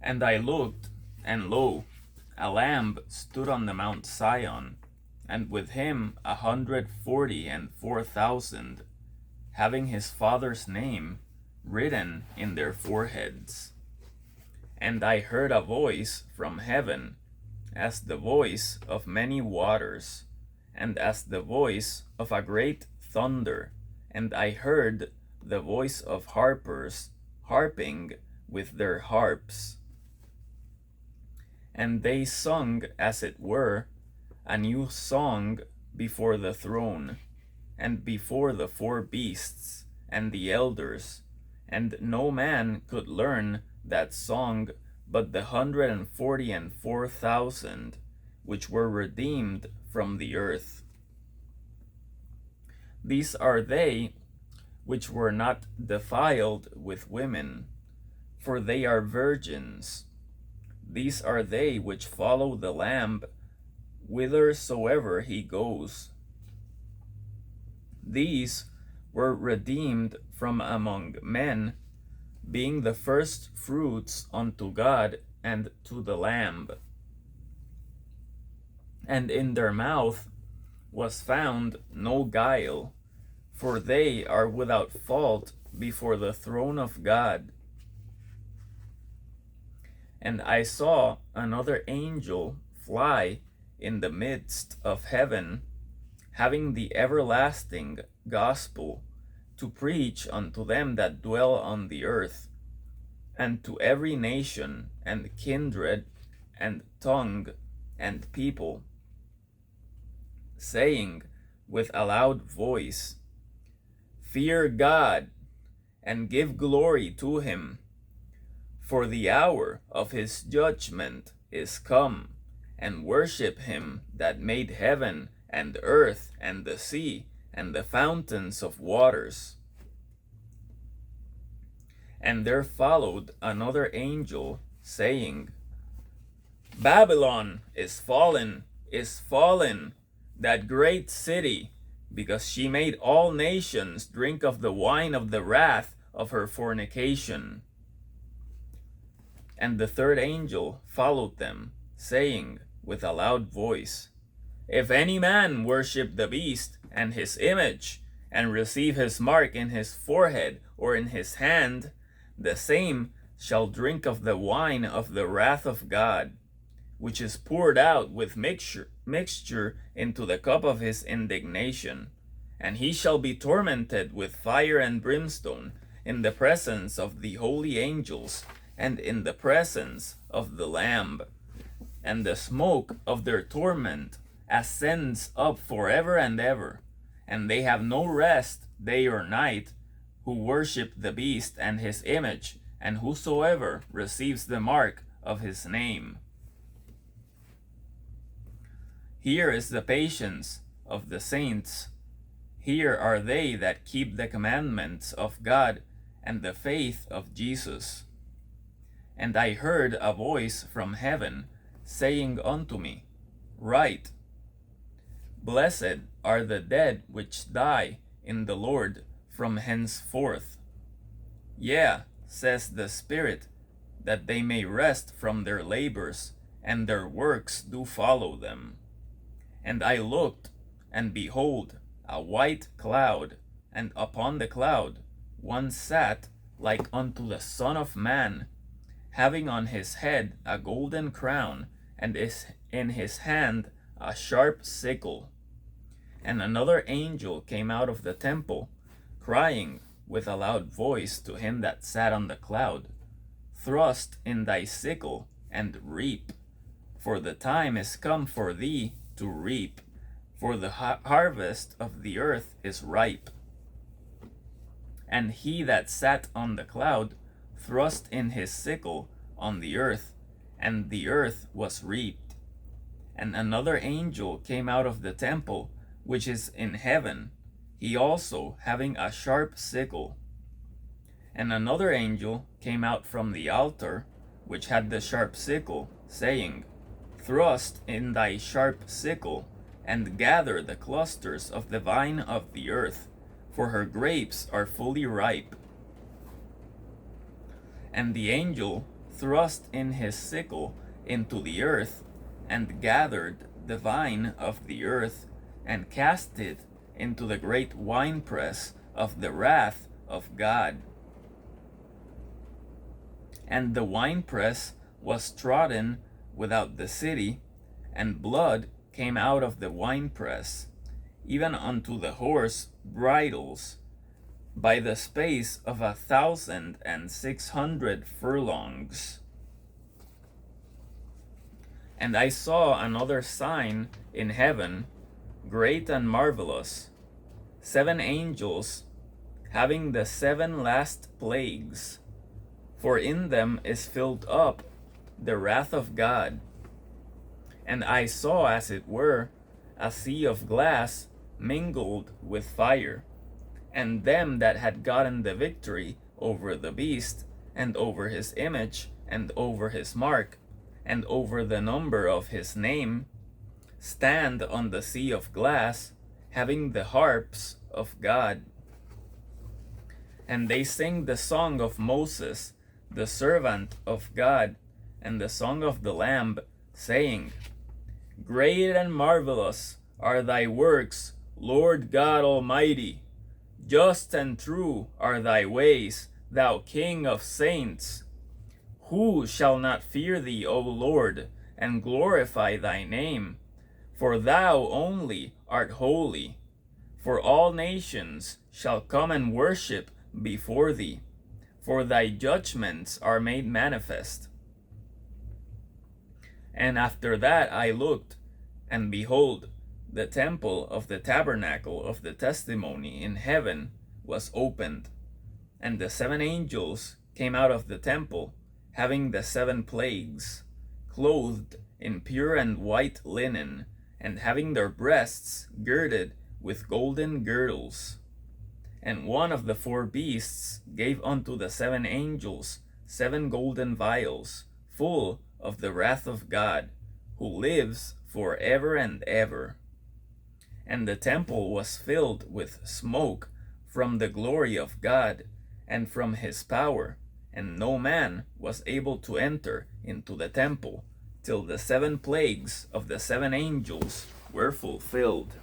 And I looked, and lo, a Lamb stood on the Mount Sion, and with him 144,000, having his Father's name written in their foreheads. And I heard a voice from heaven, as the voice of many waters, and as the voice of a great thunder. And I heard the voice of harpers harping with their harps. And they sung, as it were, a new song before the throne, and before the four beasts and the elders, and no man could learn that song but the 144,000 which were redeemed from the earth. These are they which were not defiled with women, for they are virgins. These are they which follow the Lamb whithersoever he goes. These were redeemed from among men, being the first fruits unto God and to the Lamb. And in their mouth was found no guile, for they are without fault before the throne of God. And I saw another angel fly in the midst of heaven, having the everlasting gospel to preach unto them that dwell on the earth, and to every nation and kindred and tongue and people, saying with a loud voice, Fear God, and give glory to him, for the hour of his judgment is come, and worship him that made heaven and earth and the sea and the fountains of waters. And there followed another angel, saying, Babylon is fallen, that great city, because she made all nations drink of the wine of the wrath of her fornication. And the third angel followed them, saying with a loud voice, If any man worship the beast and his image, and receive his mark in his forehead or in his hand, the same shall drink of the wine of the wrath of God, which is poured out with mixture into the cup of his indignation. And he shall be tormented with fire and brimstone in the presence of the holy angels and in the presence of the Lamb. And the smoke of their torment ascends up forever and ever, and they have no rest day or night, who worship the beast and his image, and whosoever receives the mark of his name. Here is the patience of the saints. Here are they that keep the commandments of God and the faith of Jesus. And I heard a voice from heaven, saying unto me, Write, Blessed are the dead which die in the Lord from henceforth. Yea, says the Spirit, that they may rest from their labors, and their works do follow them. And I looked, and behold, a white cloud, and upon the cloud one sat like unto the Son of Man, having on his head a golden crown, and is in his hand a sharp sickle. And another angel came out of the temple, crying with a loud voice to him that sat on the cloud, Thrust in thy sickle, and reap, for the time is come for thee to reap, for the harvest of the earth is ripe. And he that sat on the cloud thrust in his sickle on the earth, and the earth was reaped. And another angel came out of the temple which is in heaven, he also having a sharp sickle. And another angel came out from the altar which had the sharp sickle, saying, Thrust in thy sharp sickle, and gather the clusters of the vine of the earth, for her grapes are fully ripe. And the angel thrust in his sickle into the earth, and gathered the vine of the earth, and cast it into the great winepress of the wrath of God. And the winepress was trodden without the city, and blood came out of the winepress, even unto the horse bridles, by the space of 1,600 furlongs. And I saw another sign in heaven, great and marvelous, 7 angels having the 7 last plagues, for in them is filled up the wrath of God. And I saw, as it were, a sea of glass mingled with fire, and them that had gotten the victory over the beast, and over his image, and over his mark, and over the number of his name, stand on the sea of glass, having the harps of God. And they sing the song of Moses, the servant of God, and the song of the Lamb, saying, Great and marvelous are thy works, Lord God Almighty. Just and true are thy ways, thou King of saints. Who shall not fear thee, O Lord, and glorify thy name? For thou only art holy. For all nations shall come and worship before thee, for thy judgments are made manifest. And after that I looked, and behold, the temple of the tabernacle of the testimony in heaven was opened, and the 7 angels came out of the temple, having the 7 plagues, clothed in pure and white linen, and having their breasts girded with golden girdles. And one of the 4 beasts gave unto the 7 angels 7 golden vials, full of the wrath of God, who lives for ever and ever. And the temple was filled with smoke from the glory of God, and from his power, and no man was able to enter into the temple, till the 7 plagues of the 7 angels were fulfilled.